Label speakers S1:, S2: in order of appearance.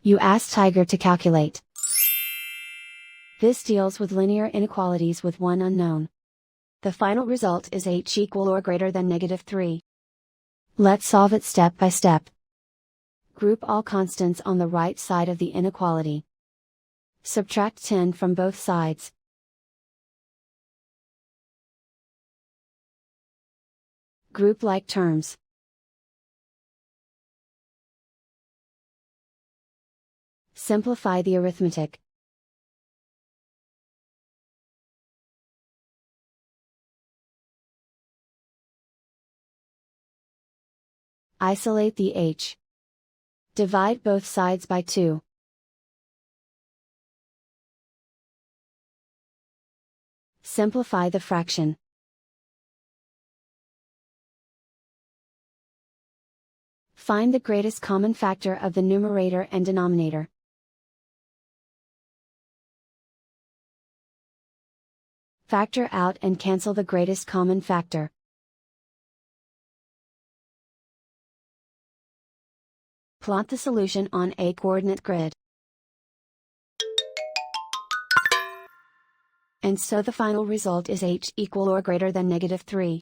S1: You ask Tiger to calculate. This deals with linear inequalities with one unknown. The final result is h equal or greater than -3. Let's solve it step by step. Group all constants on the right side of the inequality. Subtract 10 from both sides. Group like terms. Simplify the arithmetic. Isolate the h. Divide both sides by 2. Simplify the fraction. Find the greatest common factor of the numerator and denominator. Factor out and cancel the greatest common factor. Plot the solution on a coordinate grid. And so the final result is h equal or greater than -3.